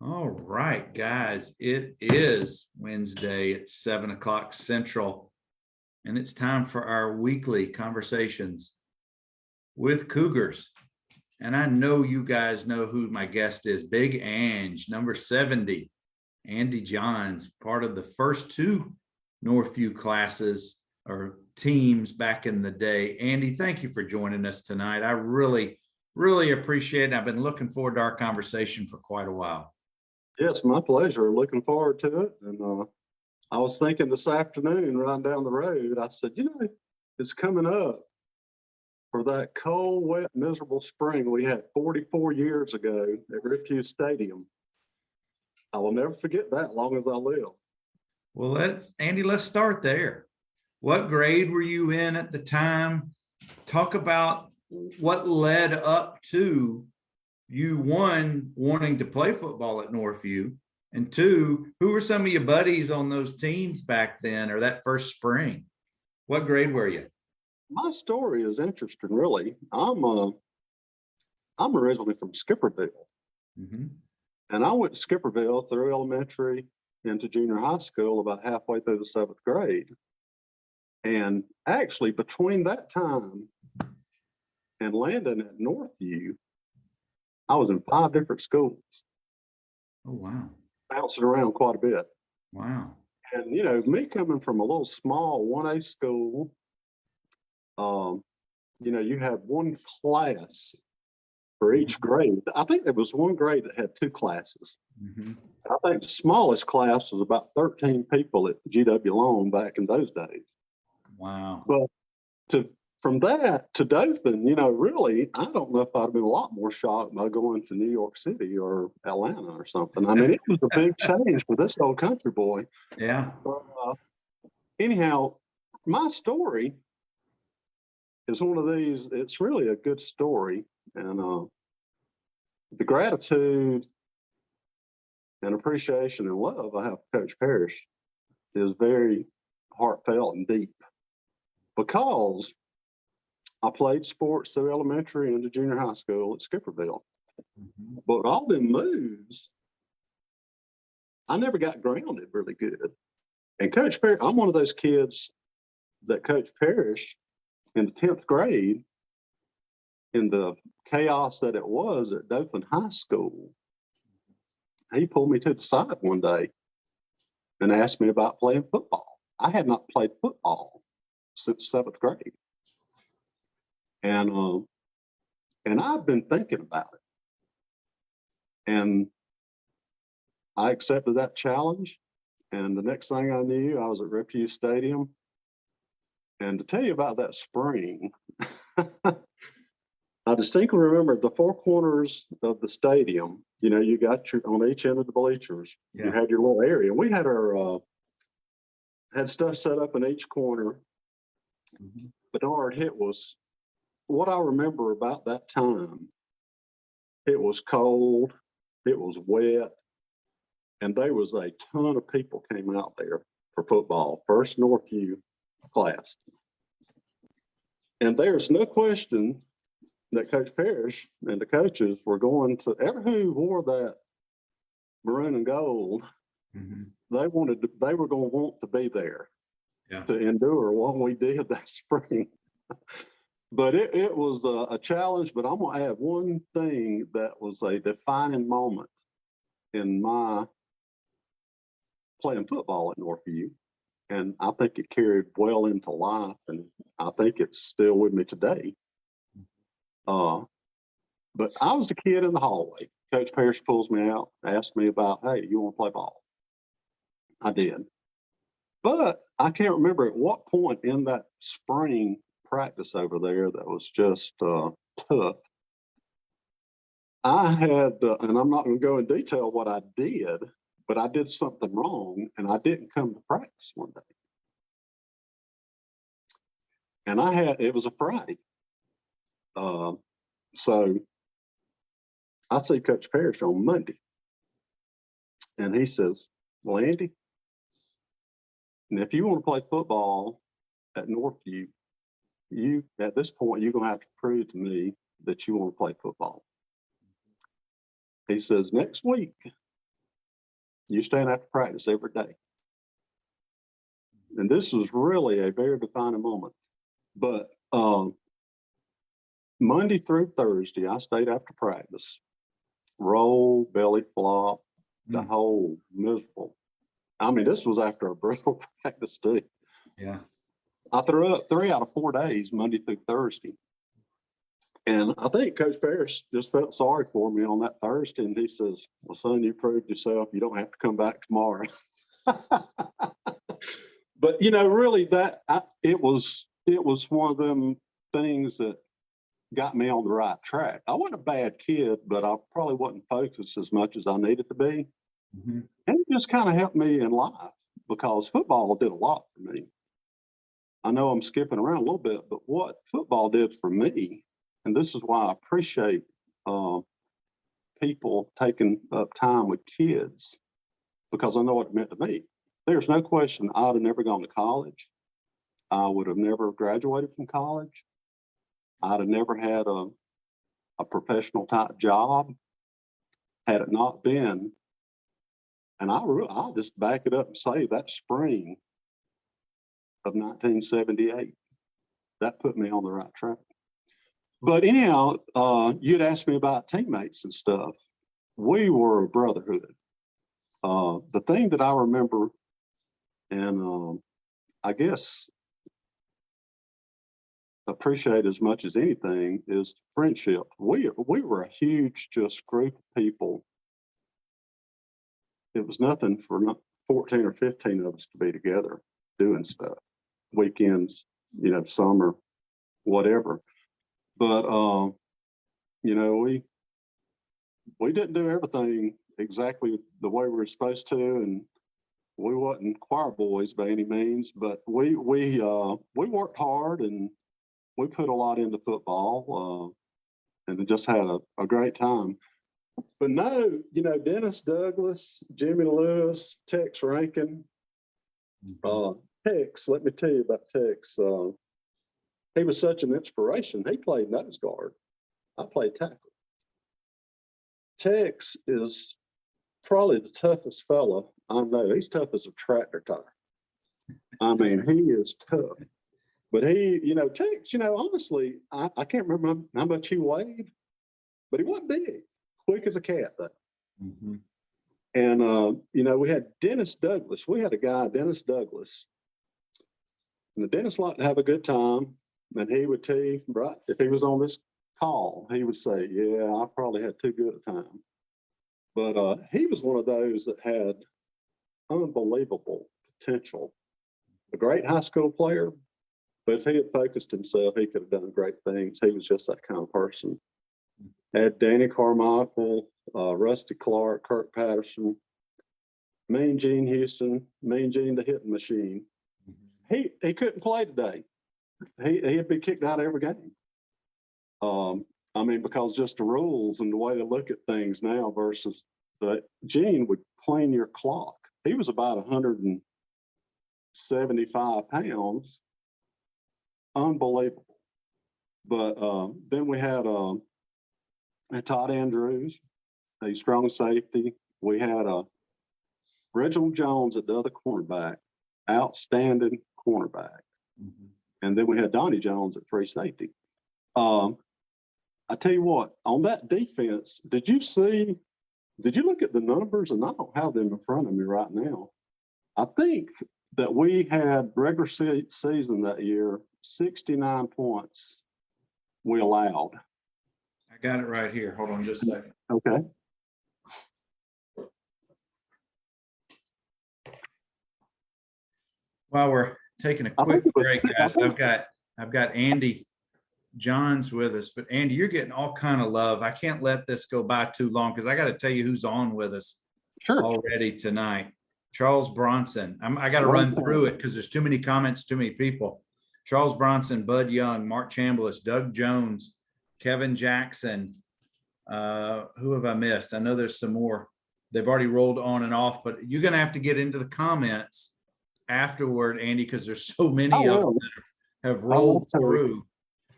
All right, guys, it is Wednesday at 7 o'clock Central, and it's time for our weekly conversations with Cougars. And I know you guys know who my guest is. Big Ange, number 70, Andy Johns, part of the first two Northview classes or teams back in the day. Andy, thank you for joining us tonight. I really appreciate it. I've been looking forward to our conversation for quite a while. Yes, my pleasure. Looking forward to it. And I was thinking this afternoon, riding down the road, I said, it's coming up for that cold, wet, miserable spring we had 44 years ago at Riphew Stadium. I will never forget that long as I live. Well, let's start there. What grade were you in at the time? Talk about what led up to you, one, wanting to play football at Northview, and two, who were some of your buddies on those teams back then or that first spring? What grade were you? My story is interesting, really. I'm originally from Skipperville. Mm-hmm. And I went to Skipperville through elementary into junior high school about halfway through the 7th grade. And actually, between that time and landing at Northview, I was in 5 different schools. Oh, wow. Bouncing around quite a bit. Wow. And, me coming from a little small 1A school, you had one class for each grade. I think there was one grade that had 2 classes. Mm-hmm. I think the smallest class was about 13 people at GW Long back in those days. Wow. But from that to Dothan, really, I don't know if I'd have been a lot more shocked by going to New York City or Atlanta or something. I mean, it was a big change for this old country boy. Yeah. Anyhow, my story is one of these. It's really a good story. And the gratitude and appreciation and love I have for Coach Parrish is very heartfelt and deep, because I played sports through elementary into junior high school at Skipperville. Mm-hmm. But all them moves, I never got grounded really good. And Coach Parrish, I'm one of those kids that Coach Parrish in the 10th grade, in the chaos that it was at Dothan High School, he pulled me to the side one day and asked me about playing football. I had not played football since 7th grade. And I've been thinking about it. And I accepted that challenge. And the next thing I knew, I was at Riphew Stadium. And to tell you about that spring, I distinctly remember the 4 corners of the stadium. You got on each end of the bleachers, You had your little area. We had had stuff set up in each corner. Mm-hmm. Bernard, it was, what I remember about that time, it was cold, it was wet, and there was a ton of people came out there for football, first Northview class. And there's no question that Coach Parrish and the coaches were going to, who wore that maroon and gold, Mm-hmm. they were going to want to be there. Yeah. To endure what we did that spring. But it was a challenge. But I'm going to add one thing that was a defining moment in my playing football at Northview. And I think it carried well into life. And I think it's still with me today. But I was the kid in the hallway. Coach Parrish pulls me out, asked me about, hey, you want to play ball? I did. But I can't remember at what point in that spring practice over there that was just tough. I had, and I'm not going to go in detail what I did, but I did something wrong and I didn't come to practice one day. And it was a Friday. So I see Coach Parrish on Monday. And he says, well, Andy, and if you want to play football at Northview, at this point, you're going to have to prove to me that you want to play football. He says, next week, You stand after practice every day. And this was really a very defining moment. But Monday through Thursday, I stayed after practice, roll, belly flop, the whole miserable. I mean, this was after a brutal practice too. Yeah. I threw up 3 out of 4 days, Monday through Thursday. And I think Coach Parrish just felt sorry for me on that Thursday. And he says, well, son, you proved yourself. You don't have to come back tomorrow. But, you know, really it was one of them things that got me on the right track. I wasn't a bad kid, but I probably wasn't focused as much as I needed to be. Mm-hmm. And it just kind of helped me in life because football did a lot for me. I know I'm skipping around a little bit, but what football did for me, and this is why I appreciate people taking up time with kids, because I know what it meant to me. There's no question I'd have never gone to college. I would have never graduated from college. I'd have never had a professional type job had it not been. And I'll just back it up and say that spring of 1978, that put me on the right track. But anyhow, you'd asked me about teammates and stuff. We were a brotherhood. The thing that I remember, and I guess appreciate as much as anything, is friendship. We were a huge just group of people. It was nothing for 14 or 15 of us to be together doing stuff, weekends, you know, summer, whatever. But you know, we didn't do everything exactly the way we were supposed to, and we wasn't choir boys by any means. But we worked hard, and we put a lot into football, and just had a great time. But no, you know, Dennis Douglas, Jimmy Lewis, Tex Rankin, Tex, let me tell you about Tex. He was such an inspiration. He played nose guard. I played tackle. Tex is probably the toughest fella I know. He's tough as a tractor tire. I mean, he is tough. But he, you know, Tex, you know, honestly, I can't remember how much he weighed, but he wasn't big. Quick as a cat, though. Mm-hmm. And, you know, we had Dennis Douglas. We had a guy, Dennis Douglas. And the Dennis liked to have a good time. And he would tell you, right, if he was on this call, he would say, yeah, I probably had too good a time. But he was one of those that had unbelievable potential. A great high school player, but if he had focused himself, he could have done great things. He was just that kind of person. Had Danny Carmichael, Rusty Clark, Kirk Patterson, Mean Gene Houston, Mean Gene the hitting machine. He couldn't play today. He'd be kicked out of every game. I mean, because just the rules and the way to look at things now versus Gene would clean your clock. He was about 175 pounds. Unbelievable. But then we had Todd Andrews, a strong safety. We had Reginald Jones at the other cornerback, outstanding cornerback. Mm-hmm. And then we had Donnie Jones at free safety. I tell you what, on that defense, did you look at the numbers? And I don't have them in front of me right now. I think that we had regular season that year, 69 points we allowed. I got it right here. Hold on just a second. Okay. While we're taking a quick break, guys, I've got Andy Johns with us, but Andy, you're getting all kind of love. I can't let this go by too long because I got to tell you who's on with us already tonight. Charles Bronson. I got to run through it because there's too many comments, too many people. Charles Bronson, Bud Young, Mark Chambliss, Doug Jones, Kevin Jackson. Who have I missed? I know there's some more. They've already rolled on and off, but you're going to have to get into the comments afterward, Andy, because there's so many of them that have rolled through.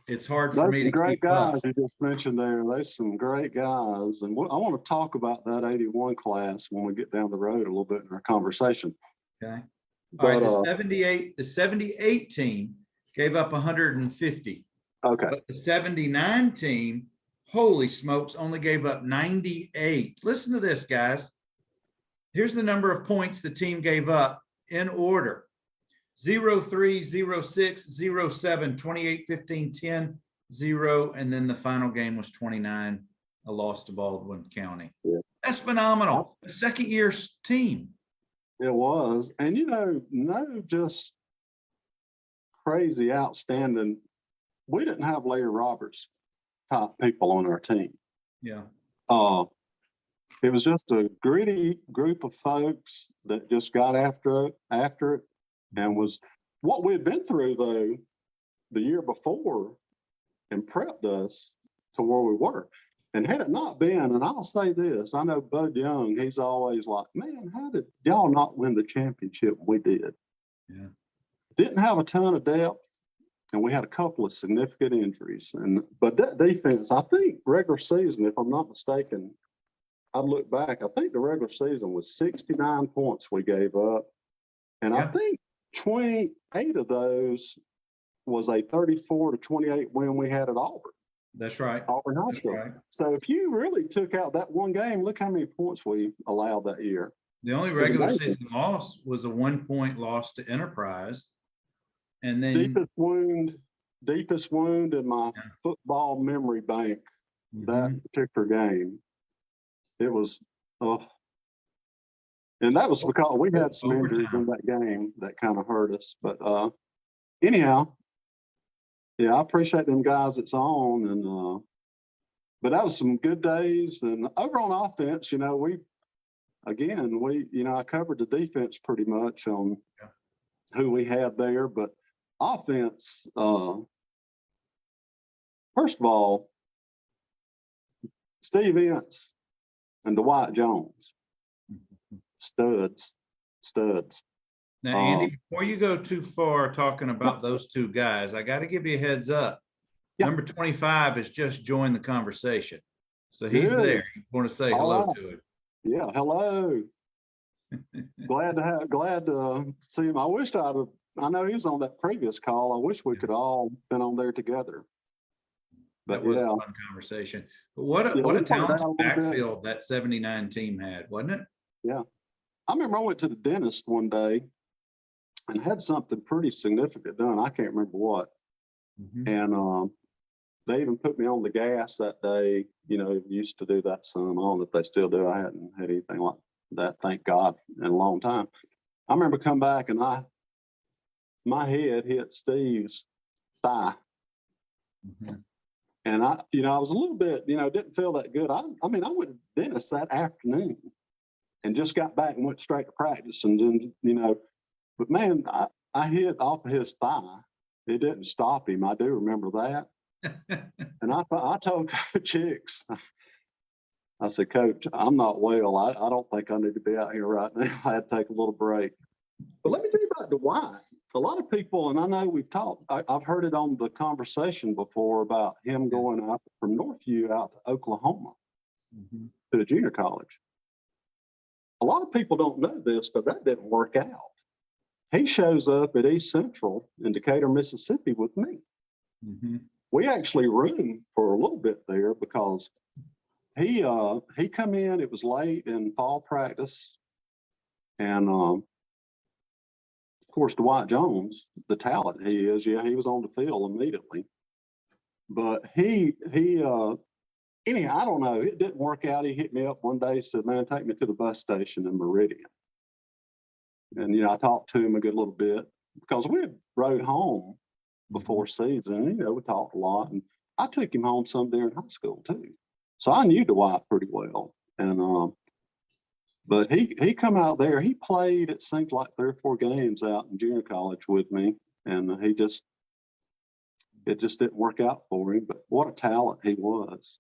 it's hard for Those me some to great keep up. guys you just mentioned there. There's some great guys. And I want to talk about that 81 class when we get down the road a little bit in our conversation. Okay. All right. But, The 78 team gave up 150. okay. But the 79 team, holy smokes, only gave up 98. Listen to this, guys. Here's the number of points the team gave up in order: 0, 3, 0, 6, 0, 7, 28, 15, 10, 0. And then the final game was 29, a loss to Baldwin County. Yeah. That's phenomenal. A second year team. It was. And, no just crazy, outstanding. We didn't have Larry Roberts type people on our team. Yeah. It was just a gritty group of folks that just got after it, and was what we had been through, though, the year before, and prepped us to where we were. And had it not been, and I'll say this, I know Bud Young, he's always like, man, how did y'all not win the championship? We did. Yeah. Didn't have a ton of depth, and we had a couple of significant injuries. But that defense, I think regular season, if I'm not mistaken, I'd look back, I think the regular season was 69 points we gave up. And I think 28 of those was a 34-28 win we had at Auburn. That's right. Auburn High School. Right. So if you really took out that one game, look how many points we allowed that year. The only regular season loss was a 1-point loss to Enterprise. And then deepest wound in my football memory bank, that particular game. It was, and that was because we had some injuries in that game that kind of hurt us. But anyhow, I appreciate them guys that's on. And but that was some good days. And over on offense, I covered the defense pretty much on who we had there. But offense, first of all, Steve Ince and Dwight Jones, studs. Now, Andy, before you go too far talking about those two guys, I got to give you a heads up. Yeah. Number 25 has just joined the conversation. So he's there. You want to say hello to him. Yeah, hello. glad to see him. I know he was on that previous call. I wish we could all been on there together. That was a fun conversation. But what a talented backfield that 79 team had, wasn't it? Yeah. I remember I went to the dentist one day and had something pretty significant done. I can't remember what. And they even put me on the gas that day. Used to do that some. I don't know if they still do. I hadn't had anything like that, thank God, in a long time. I remember come back and my head hit Steve's thigh. And I was a little bit, didn't feel that good. I went to the dentist that afternoon and just got back and went straight to practice. And then, but man, I hit off of his thigh. It didn't stop him. I do remember that. And I told Coach Hicks, I said, Coach, I'm not well. I don't think I need to be out here right now. I had to take a little break. But let me tell you about Dwight. A lot of people, and I know we've talked, I've heard it on the conversation before about him going out from Northview out to Oklahoma to the junior college. A lot of people don't know this, but that didn't work out. He shows up at East Central in Decatur, Mississippi with me. We actually roomed for a little bit there because he come in, it was late in fall practice. And of course, Dwight Jones, the talent he is, he was on the field immediately. But anyhow, I don't know. It didn't work out. He hit me up one day, said, man, take me to the bus station in Meridian. And, I talked to him a good little bit because we had rode home before season. We talked a lot. And I took him home some during high school, too. So I knew Dwight pretty well. And but he come out there. He played, it seemed like 3 or 4 games out in junior college with me. And it just didn't work out for him. But what a talent he was.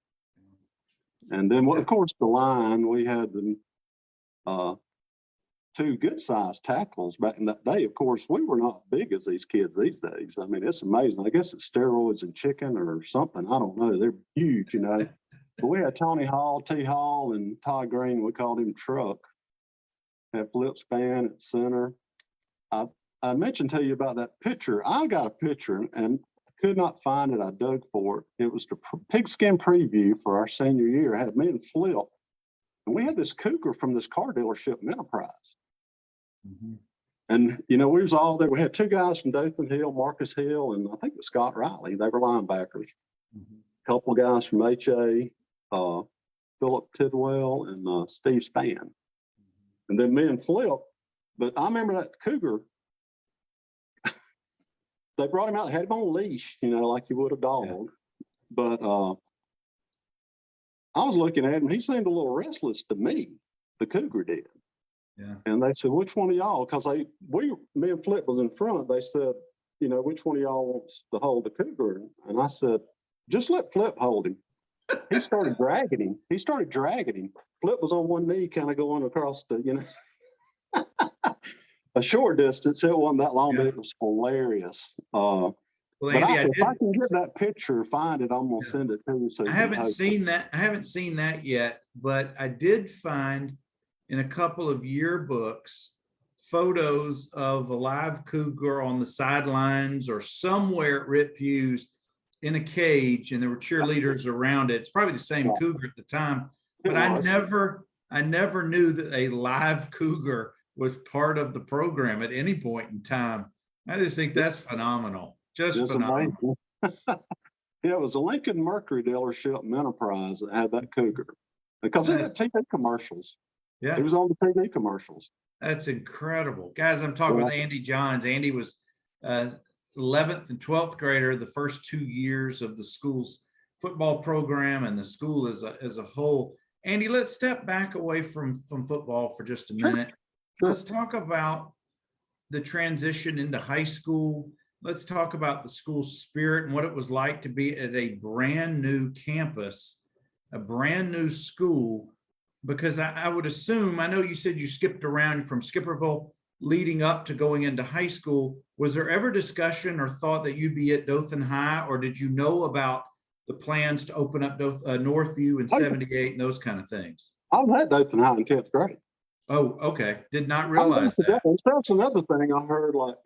And then, of course, the line, we had the two good sized tackles back in that day. Of course, we were not big as these kids these days. I mean, it's amazing. I guess it's steroids and chicken or something. I don't know. They're huge, you know. But we had Tony Hall, T Hall, and Todd Green. We called him Truck. Had Flip Span at center. I mentioned to you about that picture. I got a picture and could not find it. I dug for it. It was the pigskin preview for our senior year. I had me and Flip, and we had this cougar from this car dealership in Enterprise. Mhm. And, you know, we was all there. We had two guys from Dothan Hill, Marcus Hill, and I think it was Scott Riley. They were linebackers. Mhm. A couple of guys from HA, Philip Tidwell, and Steve Spann. And then me and Flip. But I remember that cougar. They brought him out, had him on a leash, you know, like you would a dog. Yeah. But I was looking at him. He seemed a little restless to me. The cougar did. Yeah. And they said, "Which one of y'all?" Because me and Flip was in front. They said, "You know, which one of y'all wants to hold the cougar?" And I said, "Just let Flip hold him." He started dragging him. Flip was on one knee, kind of going across the, you know, a short distance. It wasn't that long, but it was hilarious. Well, But Andy, if I can get that picture, find it, I'm gonna send it to you. So I haven't seen that. I haven't seen that yet, but I did find in a couple of yearbooks photos of a live cougar on the sidelines or somewhere at Rip Hughes in a cage, and there were cheerleaders around it. It's probably the same cougar at the time, but I never knew that a live cougar was part of the program at any point in time. I just think that's phenomenal. Just phenomenal. Yeah, it was a Lincoln Mercury dealership in Enterprise that had that cougar because it had TV commercials. Yeah, it was on the TV commercials. That's incredible, guys. I'm talking with Andy Johns. Andy was 11th and 12th grader the first 2 years of the school's football program and the school as a whole. Andy, let's step back away from football for just a minute. Sure. Let's talk about the transition into high school. Let's talk about the school spirit and what it was like to be at a brand new campus, a brand new school, because I would assume, I know you said you skipped around from Skipperville leading up to going into high school. Was there ever discussion or thought that you'd be at Dothan High, or did you know about the plans to open up Northview in 78 and those kind of things? I was at Dothan High in 10th grade. Oh, okay. Did not realize that. That's another thing I heard, like,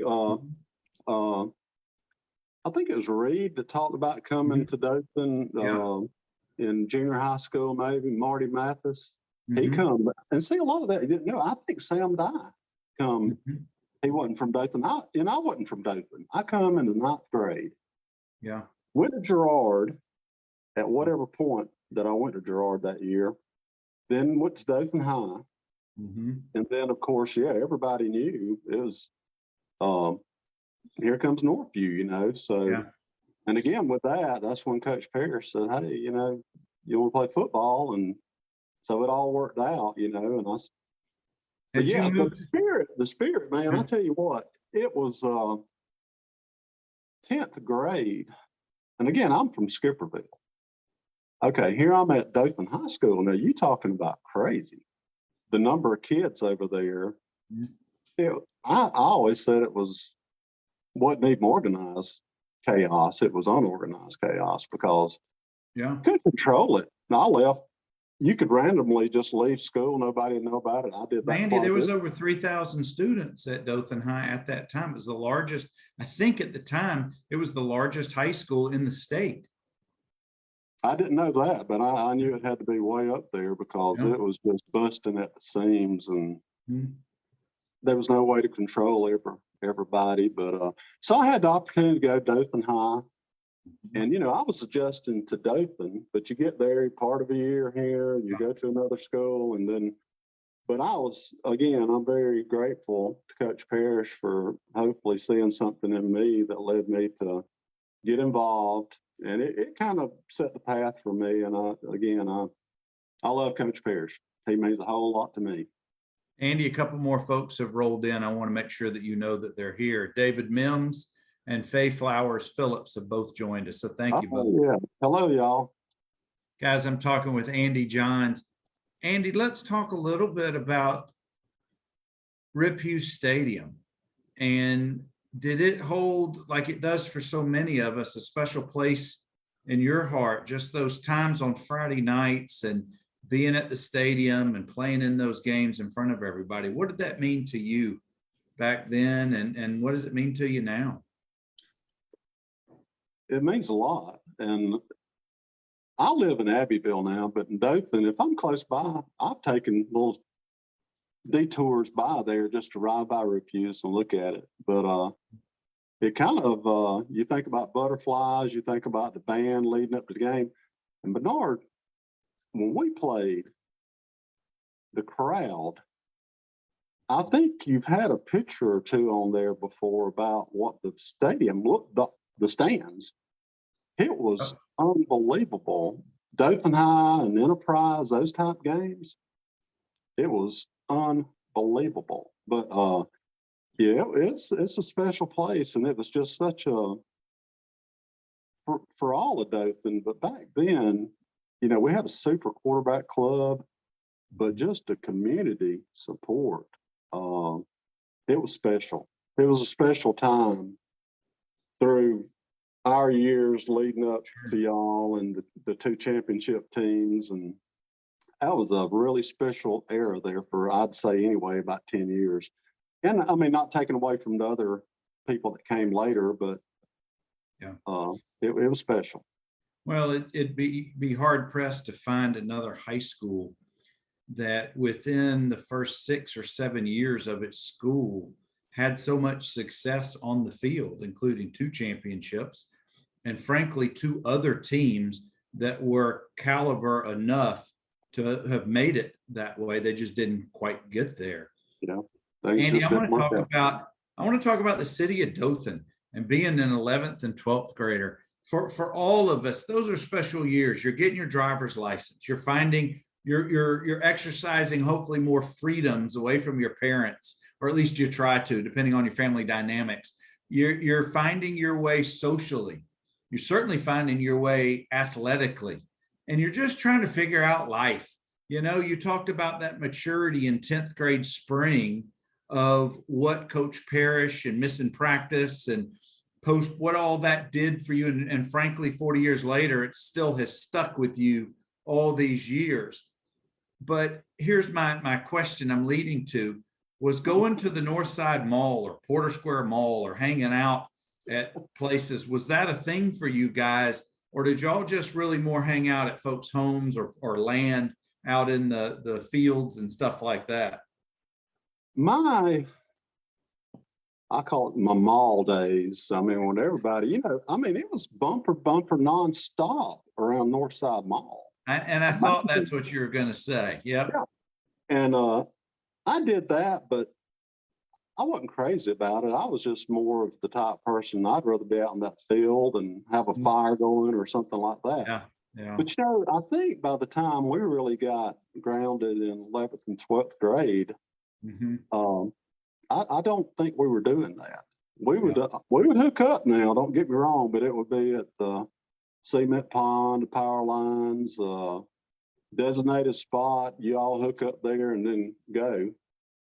I think it was Reed that talked about coming to Dothan in junior high school, maybe Marty Mathis. He come and see a lot of that. He didn't know. I think Sam Dye come. He wasn't from Dothan. I wasn't from Dothan. I come in the 9th grade. Yeah. Went to Girard at whatever point that I went to Girard that year. Then went to Dothan High. And then, of course, everybody knew it was, here comes Northview, you know. So, and again, with that, that's when Coach Parrish said, "Hey, you know, you want to play football?" And so it all worked out, you know. And but the spirit, man, I tell you what, it was 10th grade. And again, I'm from Skipperville. Okay, here I'm at Dothan High School. Now, you talking about crazy. The number of kids over there, I always said it wasn't even organized chaos. It was unorganized chaos because couldn't control it. And I left. You could randomly just leave school. Nobody would know about it. I did that. Randy, there was over 3,000 students at Dothan High at that time. It was the largest, I think at the time, it was the largest high school in the state. I didn't know that, but I knew it had to be way up there because it was just busting at the seams, and there was no way to control everybody. But so I had the opportunity to go to Dothan High, and you know, I was adjusting to Dothan. But you get there part of a year here, and you go to another school, and then. But I'm very grateful to Coach Parrish for hopefully seeing something in me that led me to get involved. And it kind of set the path for me. And I love Coach Parrish. He means a whole lot to me. Andy, a couple more folks have rolled in. I want to make sure that you know that they're here. David Mims and Faye Flowers Phillips have both joined us. So thank you both. Yeah. Hello, y'all. Guys, I'm talking with Andy Johns. Andy, let's talk a little bit about Rip Hughes Stadium. And did it hold, like it does for so many of us, a special place in your heart? Just those times on Friday nights and being at the stadium and playing in those games in front of everybody. What did that mean to you back then? And what does it mean to you now? It means a lot. And I live in Abbeville now, but in Dothan, if I'm close by, I've taken little detours by there just to ride by Rip Hughes and look at it. But it kind of, you think about butterflies, you think about the band leading up to the game. And Bernard, when we played, the crowd, I think you've had a picture or two on there before about what the stadium looked, the stands. It was unbelievable. Dothan High and Enterprise, those type games, it was unbelievable. But yeah, it's a special place, and it was just such a for all of Dothan. But back then, we had a super quarterback club, but just a community support. It was special. It was a special time through our years leading up to y'all and the two championship teams. And that was a really special era there for, I'd say anyway, about 10 years. And I mean, not taken away from the other people that came later, but Yeah. It was special. Well, it'd be hard pressed to find another high school that within the first 6 or 7 years of its school had so much success on the field, including 2 championships, and frankly, 2 other teams that were caliber enough to have made it that way. They just didn't quite get there. Andy, I want to talk about the city of Dothan and being an 11th and 12th grader. For all of us, those are special years. You're getting your driver's license. You're finding you're exercising hopefully more freedoms away from your parents, or at least you try to, depending on your family dynamics. You're finding your way socially. You're certainly finding your way athletically, and you're just trying to figure out life. You talked about that maturity in 10th grade spring of what Coach Parrish and missing practice and post, what all that did for you. And frankly, 40 years later, it still has stuck with you all these years. But here's my question I'm leading to: was going to the North Side Mall or Porter Square Mall or hanging out at places, was that a thing for you guys? Or did y'all just really more hang out at folks' homes or land out in the fields and stuff like that? I call it my mall days. I mean, when everybody, it was bumper nonstop around Northside Mall. And I thought that's what you were going to say. Yep. Yeah. And I did that, but I wasn't crazy about it. I was just more of the type person. I'd rather be out in that field and have a fire going or something like that. Yeah. Yeah. But I think by the time we really got grounded in 11th and 12th grade, I don't think we were doing that. We would hook up now, don't get me wrong, but it would be at the cement pond, the power lines, designated spot. You all hook up there and then go.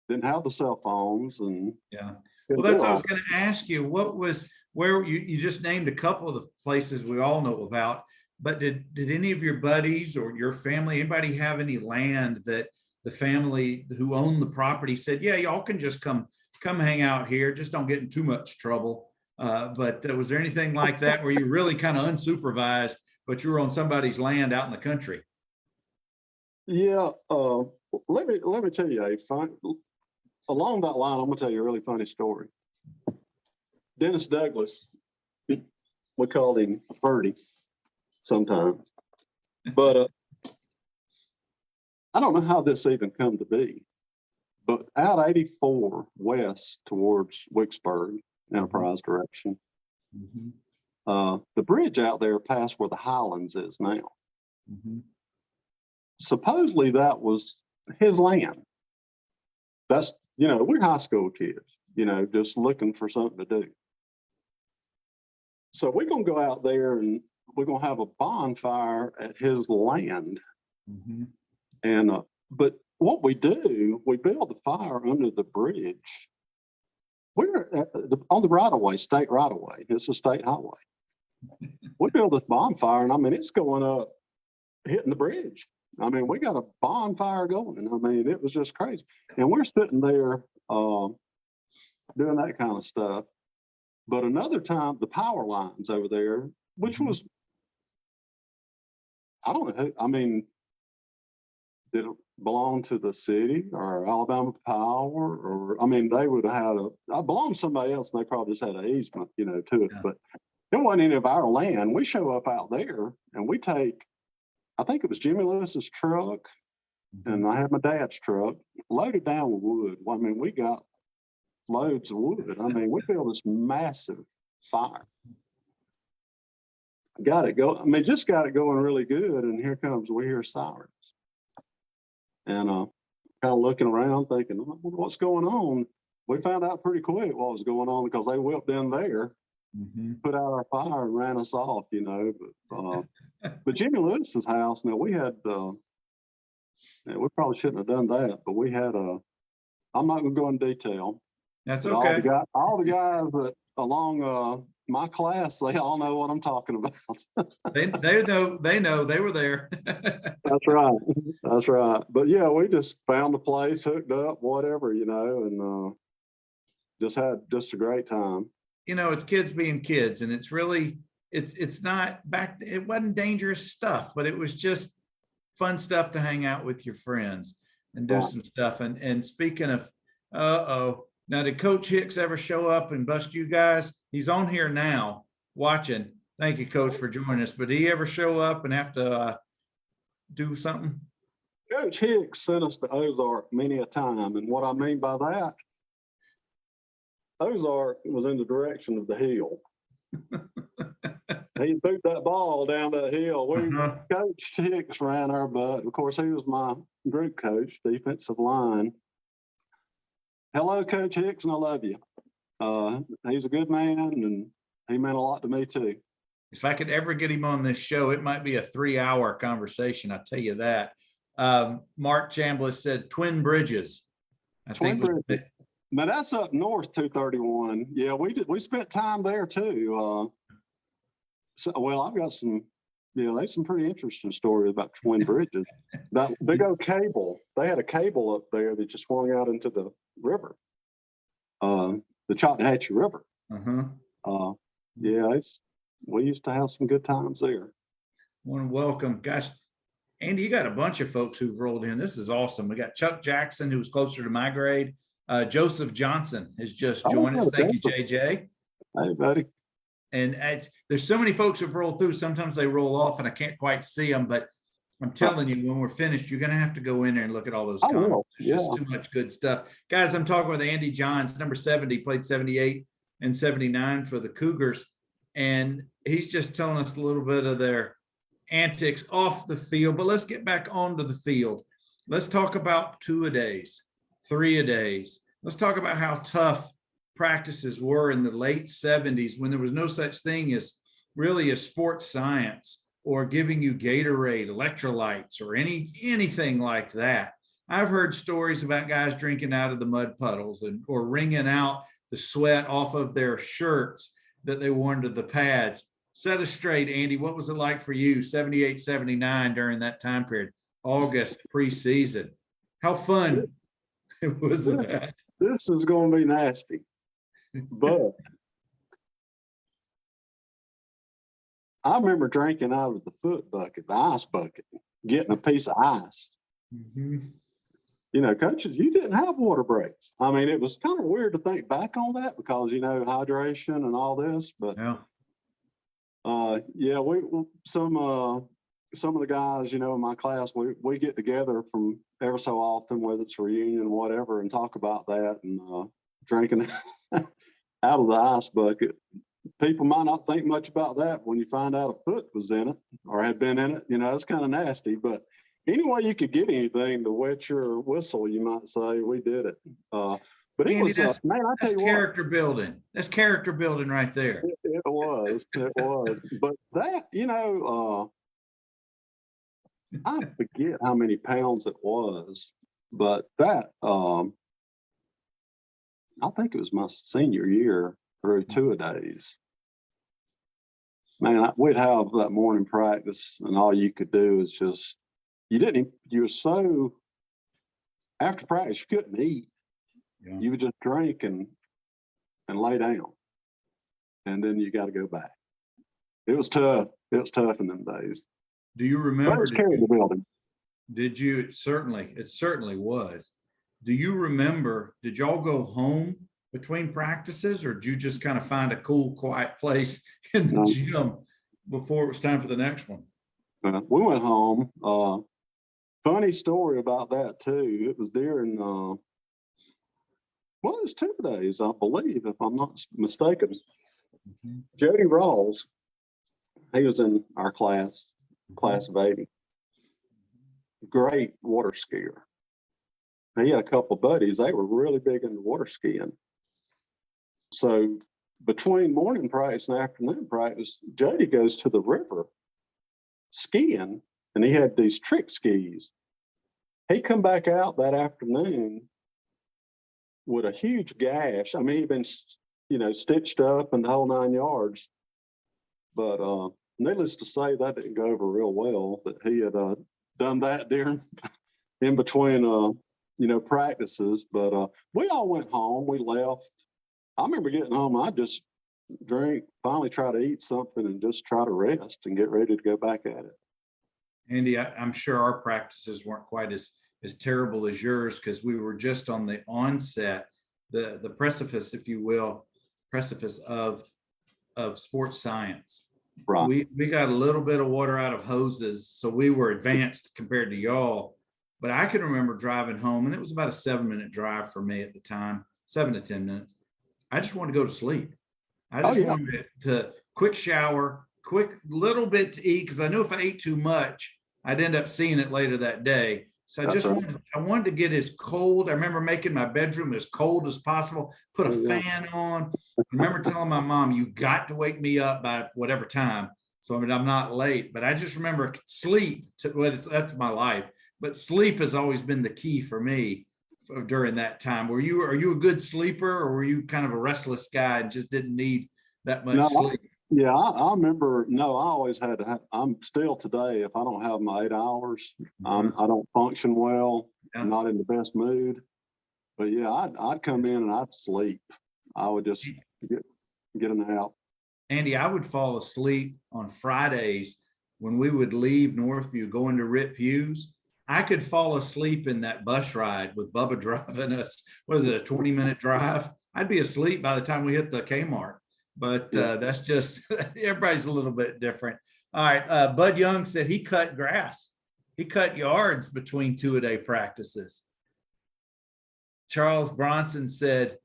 Didn't have the cell phones. And well, that's what I was going to ask you. Where you just named a couple of the places we all know about, but did any of your buddies or your family, anybody have any land that the family who owned the property said, yeah, y'all can just come hang out here, just don't get in too much trouble? But was there anything like that where you really kind of unsupervised, but you were on somebody's land out in the country? Yeah. Let me tell you along that line, I'm gonna tell you a really funny story. Dennis Douglas, we called him Birdie sometimes, but I don't know how this even come to be, but out 84 west towards Wicksburg, Enterprise direction, the bridge out there past where the Highlands is now. Supposedly that was his land. That's, we're high school kids, just looking for something to do. So we're going to go out there and we're going to have a bonfire at his land. And, but what we do, we build the fire under the bridge. We're on the right of way, state right of way. It's a state highway. We build this bonfire, and I mean, it's going up, hitting the bridge. I mean, we got a bonfire going. I mean, it was just crazy. And we're sitting there doing that kind of stuff. But another time, the power lines over there, which was, I don't know who, I mean, did it belong to the city or Alabama Power? Or, I mean, they would have had I belonged to somebody else and they probably just had an easement, you know, to it. Yeah. But it wasn't any of our land. We show up out there and we take, I think it was Jimmy Lewis's truck and I had my dad's truck loaded down with wood. Well, I mean, we got loads of wood. I mean, we built this massive fire. Got it go. I mean, just got it going really good. And here comes, we hear sirens. And kind of looking around thinking, I wonder what's going on. We found out pretty quick what was going on because they whipped in there, put out our fire and ran us off, you know. But Jimmy Lewis's house, now we had, we probably shouldn't have done that, but we had I'm not going to go in detail. That's but okay. All the guys that along my class, they all know what I'm talking about. They know they were there. That's right. That's right. But yeah, we just found a place, hooked up, whatever, you know, and just had just a great time. You know, it's kids being kids, and it's really, it's not back. It wasn't dangerous stuff, but it was just fun stuff to hang out with your friends and do some stuff. And speaking of, now did Coach Hicks ever show up and bust you guys? He's on here now watching. Thank you, Coach, for joining us. But did he ever show up and have to do something? Coach Hicks sent us to Ozark many a time. And what I mean by that, Ozark was in the direction of the hill. He threw that ball down that hill. Coach Hicks ran our butt. Of course, he was my group coach, defensive line. Hello, Coach Hicks, and I love you. He's a good man, and he meant a lot to me too. If I could ever get him on this show, it might be a 3-hour conversation. I'll tell you that. Mark Chambliss said Twin Bridges. Twin Bridges. Now that's up north 231. Yeah, we spent time there too. Well, I've got there's some pretty interesting stories about Twin Bridges. That big old cable. They had a cable up there that just swung out into the river, the Chattahoochee River. Yeah, we used to have some good times there. Want to welcome, gosh, Andy, you got a bunch of folks who've rolled in. This is awesome. We got Chuck Jackson, who's closer to my grade. Joseph Johnson has just joined us. Thank you, JJ. Hey, buddy. And there's so many folks who've rolled through. Sometimes they roll off and I can't quite see them, but I'm telling you, when we're finished, you're going to have to go in there and look at all those comments. There's just too much good stuff. Guys, I'm talking with Andy Johns, number 70, played 78 and 79 for the Cougars. And he's just telling us a little bit of their antics off the field, but let's get back onto the field. Let's talk about 2-a-days, 3-a-days. Let's talk about how tough practices were in the late 70s when there was no such thing as really a sports science or giving you Gatorade, electrolytes, or anything like that. I've heard stories about guys drinking out of the mud puddles or wringing out the sweat off of their shirts that they wore into the pads. Set us straight, Andy. What was it like for you, 78, 79 during that time period, August preseason? How fun was that? This is going to be nasty, but I remember drinking out of the foot bucket, the ice bucket, getting a piece of ice. You know, coaches, you didn't have water breaks. I mean, it was kind of weird to think back on that because, you know, hydration and all this, but some of the guys, you know, in my class, we get together from ever so often, whether it's a reunion, whatever, and talk about that and drinking out of the ice bucket. People might not think much about that when you find out a foot was in it or had been in it. You know, it's kind of nasty, but any way you could get anything to wet your whistle, you might say, we did it. But Andy, it was, man, I tell you what. Character building. That's character building right there. It was. But that, you know, I forget how many pounds it was, But that, I think it was my senior year through two-a-days. Man, we'd have that morning practice, and all you could do is just, you were so, after practice, you couldn't eat. Yeah. You would just drink and lay down. And then you got to go back. It was tough. It was tough in them days. Do you But it remember? was carrying the building. Did you? It certainly was. Do you remember? Did y'all go home between practices, or did you just kind of find a cool, quiet place in the gym before it was time for the next one? We went home. Funny story about that too. It was during, well, it was 2 days, I believe, if I'm not mistaken. Mm-hmm. Jody Rawls, he was in our class of 80. Great water skier. He had a couple of buddies. They were really big into water skiing. So between morning practice and afternoon practice, Jody goes to the river skiing, and he had these trick skis. He come back out that afternoon with a huge gash. I mean, he'd been, stitched up and the whole 9 yards. But needless to say, that didn't go over real well, that he had done that in between, practices. But we all went home. We left. I remember getting home. I just drink, finally try to eat something and just try to rest and get ready to go back at it. Andy, I'm sure our practices weren't quite as terrible as yours, because we were just on the onset, the precipice, if you will, of sports science. Right. We got a little bit of water out of hoses, so we were advanced compared to y'all. But I can remember driving home, and it was about a 7-minute drive for me at the time, 7 to 10 minutes. I just wanted to go to sleep. I just wanted to quick shower, quick little bit to eat, because I knew if I ate too much, I'd end up seeing it later that day. So I wanted to get as cold. I remember making my bedroom as cold as possible, put a fan on. I remember telling my mom, you got to wake me up by whatever time. So, I mean, I'm not late, but I just remember sleep. That's my life. But sleep has always been the key for me during that time. Are you a good sleeper, or were you kind of a restless guy and just didn't need that much sleep? I remember. No, I always had to. I'm still today. If I don't have my 8 hours, I don't function well. I'm not in the best mood. But yeah, I'd come in and I'd sleep. I would just get a nap. Andy, I would fall asleep on Fridays when we would leave Northview going to Rip Hughes. I could fall asleep in that bus ride with Bubba driving us. What is it, a 20-minute drive? I'd be asleep by the time we hit the Kmart. But that's just, everybody's a little bit different. All right. Bud Young said he cut grass. He cut yards between 2-a-day practices. Charles Bronson said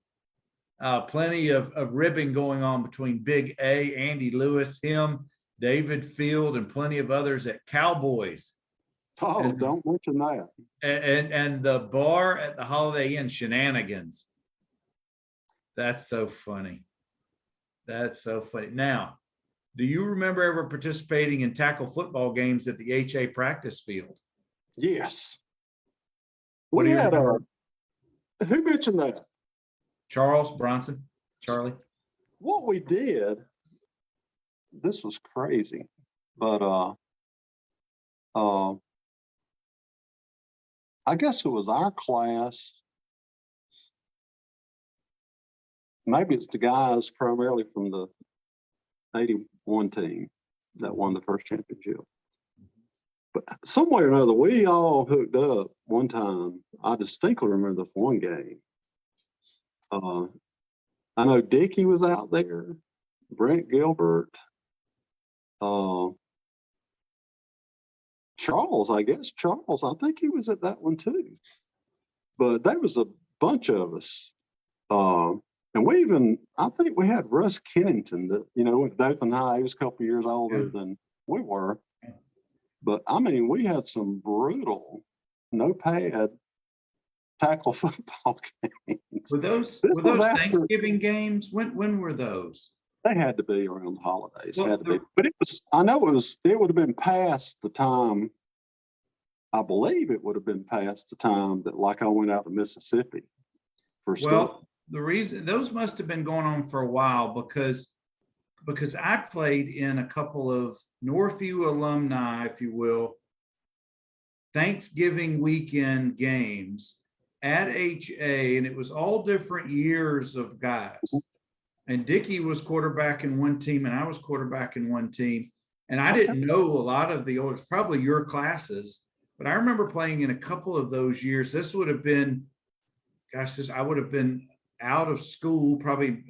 plenty of ribbing going on between Big A, Andy Lewis, him, David Field, and plenty of others at Cowboys. Oh, don't mention that. And the bar at the Holiday Inn shenanigans. That's so funny. That's so funny. Now, do you remember ever participating in tackle football games at the HA practice field? Yes. What do you remember? Who mentioned that? Charles Bronson, Charlie. What we did, this was crazy, but I guess it was our class. Maybe it's the guys primarily from the 81 team that won the first championship. But some way or another, we all hooked up one time. I distinctly remember this one game. I know Dickie was out there, Brent Gilbert, Charles, I think he was at that one too. But there was a bunch of us. And I think we had Russ Kennington that, went to Dothan High. He was a couple years older than we were. But I mean, we had some brutal, no pad tackle football games. Were those Thanksgiving games? When were those? They had to be around the holidays. But it would have been past the time I believe it would have been past the time that like I went out to Mississippi for school. Well, the reason those must have been going on for a while because I played in a couple of Northview alumni, if you will, Thanksgiving weekend games at HA, and it was all different years of guys. And Dickie was quarterback in one team, and I was quarterback in one team. And I didn't know a lot of the old, probably your classes, but I remember playing in a couple of those years. This would have been, gosh, I would have been out of school, probably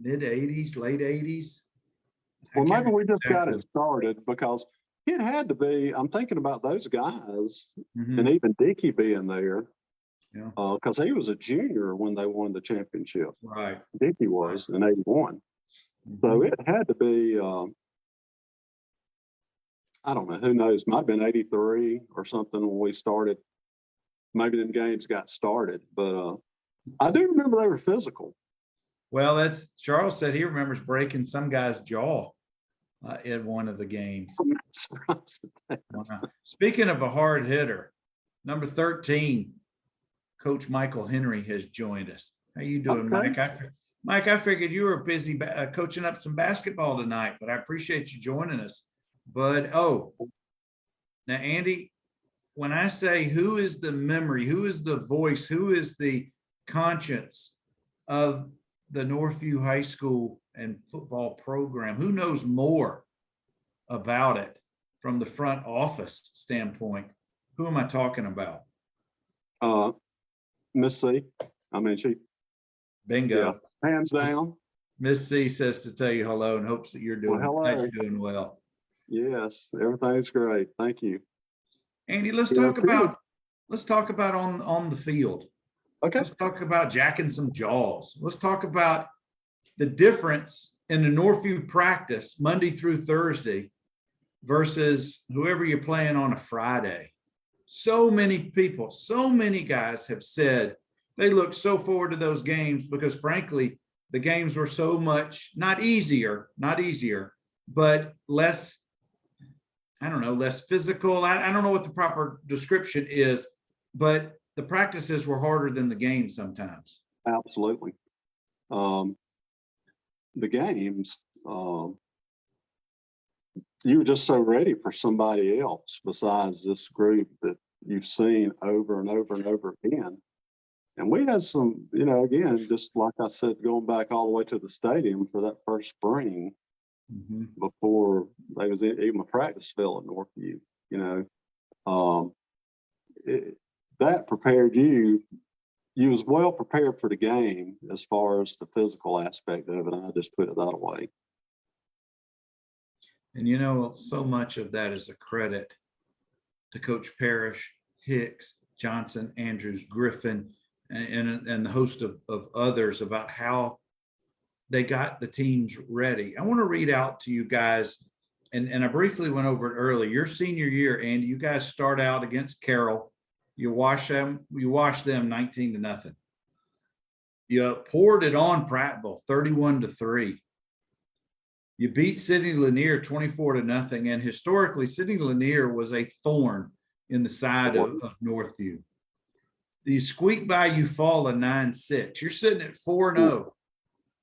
mid 80s, late 80s. Well, maybe we just got it started because it had to be. I'm thinking about those guys and even Dickey being there. Yeah. Because he was a junior when they won the championship. Right. Dickey was in 81. So it had to be, I don't know, who knows, might have been 83 or something when we started. Maybe them games got started, but I do remember they were physical. Well, that's Charles said he remembers breaking some guy's jaw in one of the games. I'm not surprised at that. Wow. Speaking of a hard hitter, number 13, Coach Michael Henry has joined us. How you doing, Okay. Mike? Mike, I figured you were busy coaching up some basketball tonight, but I appreciate you joining us. But, now, Andy, when I say who is the memory, who is the voice, who is the conscience of the Northview High School and football program, who knows more about it from the front office standpoint? Who am I talking about? Miss C. I mean, she. Bingo. Yeah, hands down. Miss C says to tell you hello and hopes that you're doing, you're doing well. Yes, everything's great. Thank you. Andy, let's talk about on the field. Okay. Let's talk about jacking some jaws. Let's talk about the difference in the Northview practice Monday through Thursday versus whoever you're playing on a Friday. So many people, so many guys have said they look so forward to those games because frankly, the games were so much not easier, but less, I don't know, less physical. I don't know what the proper description is, but the practices were harder than the games sometimes. Absolutely. The games, you were just so ready for somebody else besides this group that you've seen over and over and over again. And we had some, again, just like I said, going back all the way to the stadium for that first spring before they was even a practice field at Northview, that prepared you. You was well prepared for the game as far as the physical aspect of it. I just put it that way. And so much of that is a credit to Coach Parrish, Hicks, Johnson, Andrews, Griffin, and the host of others about how they got the teams ready. I want to read out to you guys, and I briefly went over it earlier. Your senior year, Andy, you guys start out against Carroll. You wash them 19-0. You poured it on Prattville 31-3. You beat Sidney Lanier 24-0. And historically, Sidney Lanier was a thorn in the side of Northview. You squeak by Eufaula 9-6. You're sitting at 4-0.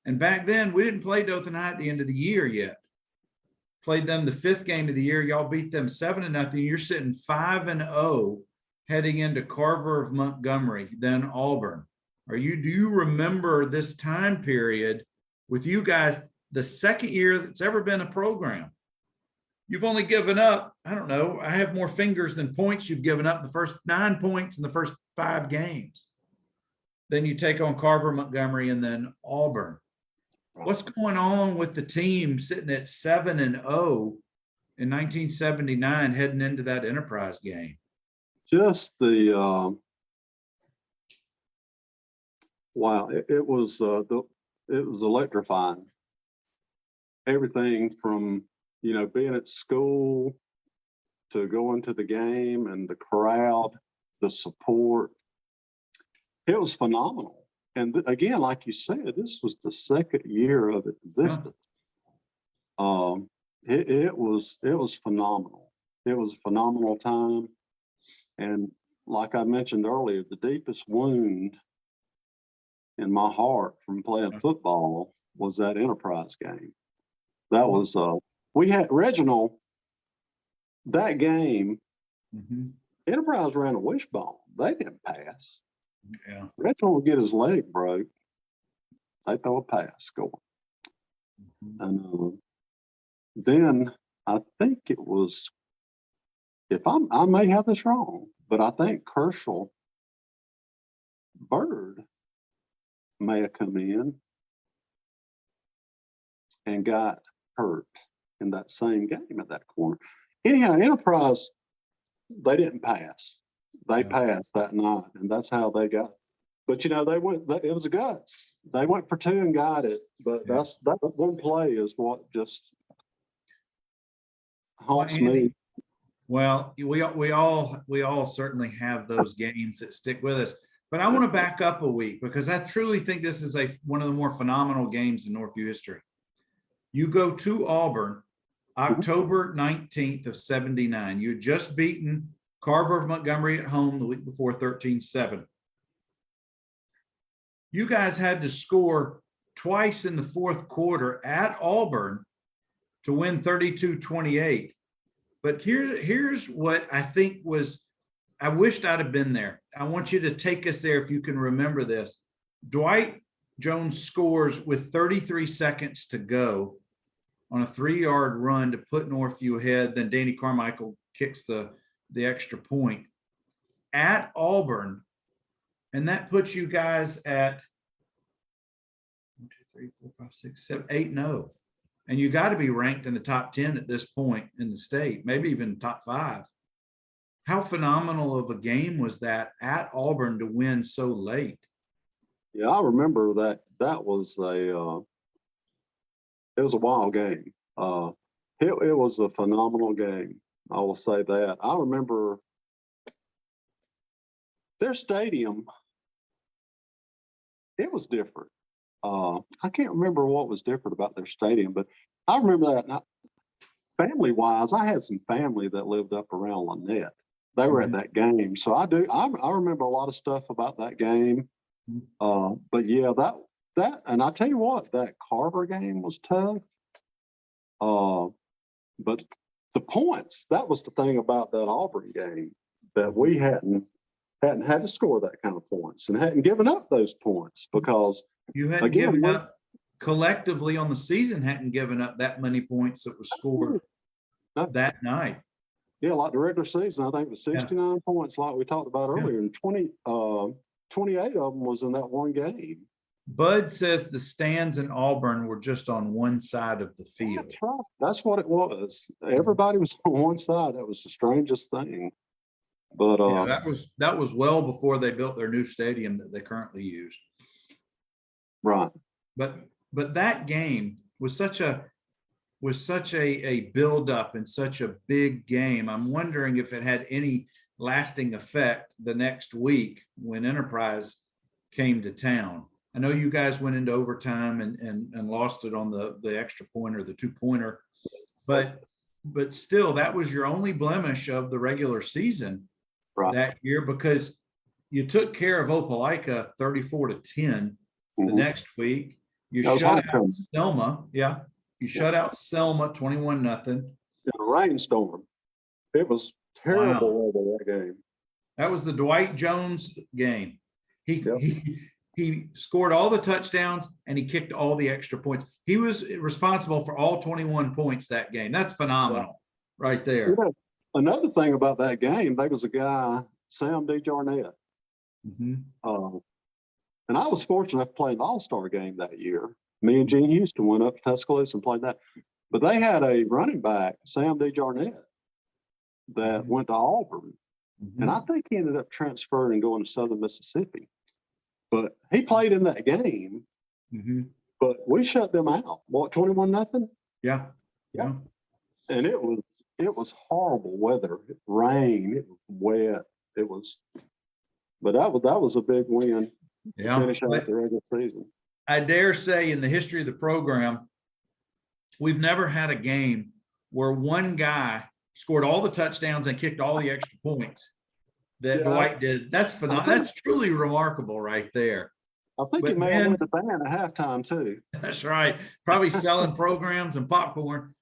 And back then, we didn't play Dothan High at the end of the year yet. Played them the 5th game of the year. Y'all beat them 7-0. You're sitting 5-0 heading into Carver of Montgomery, then Auburn. Do you remember this time period with you guys, the second year that's ever been a program? You've only given up, I don't know, I have more fingers than points you've given up the first 9 points in the first 5 games. Then you take on Carver, Montgomery, and then Auburn. What's going on with the team sitting at 7-0 in 1979 heading into that Enterprise game? Just the wow, it was electrifying. Everything from being at school to going to the game and the crowd, the support, it was phenomenal. And again, like you said, this was the second year of existence. It was phenomenal. It was a phenomenal time. And like I mentioned earlier, the deepest wound in my heart from playing football was that Enterprise game. That was, we had Reginald, that game, Enterprise ran a wishbone. They didn't pass. Yeah. Reginald would get his leg broke. They throw a pass, score. And then I think it was, I may have this wrong, but I think Herschel Bird may have come in and got hurt in that same game at that corner. Anyhow, Enterprise, they didn't pass. They passed that night, and that's how they got. But they went. It was a guts. They went for two and got it. But that one play is what just haunts me. Well, we all certainly have those games that stick with us. But I want to back up a week because I truly think this is one of the more phenomenal games in Northview history. You go to Auburn, October 19th of 79. You had just beaten Carver of Montgomery at home the week before, 13-7. You guys had to score twice in the fourth quarter at Auburn to win 32-28. But here's what I think was, I wished I'd have been there. I want you to take us there if you can remember this. Dwight Jones scores with 33 seconds to go on a 3-yard run to put Northview ahead. Then Danny Carmichael kicks the extra point at Auburn. And that puts you guys at 1, 2, 3, 4, 5, 6, 7, 8-0. And you got to be ranked in the top 10 at this point in the state, maybe even top 5. How phenomenal of a game was that at Auburn to win so late? Yeah, I remember that. That was it was a wild game. It was a phenomenal game. I will say that. I remember their stadium. It was different. I can't remember what was different about their stadium, but I remember that. Now, family-wise, I had some family that lived up around Lynette. They were at that game, so I remember a lot of stuff about that game. But yeah, that, and I tell you what, that Carver game was tough. But the points, that was the thing about that Auburn game, that we hadn't had to score that kind of points and hadn't given up those points, because you hadn't given up collectively on the season, hadn't given up that many points that were scored that night. Yeah, like the regular season, I think it was 69 points, like we talked about earlier, and 28 of them was in that one game. Bud says the stands in Auburn were just on one side of the field. That's right. That's what it was. Everybody was on one side. That was the strangest thing. But that was well before they built their new stadium that they currently use. Right. But that game was such a build up and such a big game. I'm wondering if it had any lasting effect the next week when Enterprise came to town. I know you guys went into overtime and lost it on the extra pointer, the 2-pointer, but still, that was your only blemish of the regular season that year, because you took care of Opelika 34-10 the next week. You shut out Selma. Yeah. You shut out Selma 21-0. In a rainstorm. It was terrible weather that game. That was the Dwight Jones game. He scored all the touchdowns and he kicked all the extra points. He was responsible for all 21 points that game. That's phenomenal right there. Another thing about that game, there was a guy, Sam DeJarnett. And I was fortunate enough to play an all-star game that year. Me and Gene Houston went up to Tuscaloosa and played that. But they had a running back, Sam DeJarnett, that went to Auburn. And I think he ended up transferring and going to Southern Mississippi. But he played in that game. But we shut them out. What, 21-0? Yeah. And it was horrible weather. Rain, it was wet. But that was a big win to finish out the regular season. I dare say in the history of the program, we've never had a game where one guy scored all the touchdowns and kicked all the extra points that Yeah. Dwight did. That's phenomenal. That's truly remarkable right there. I think he But may have then- led the band at halftime too. That's right. Probably selling programs and popcorn.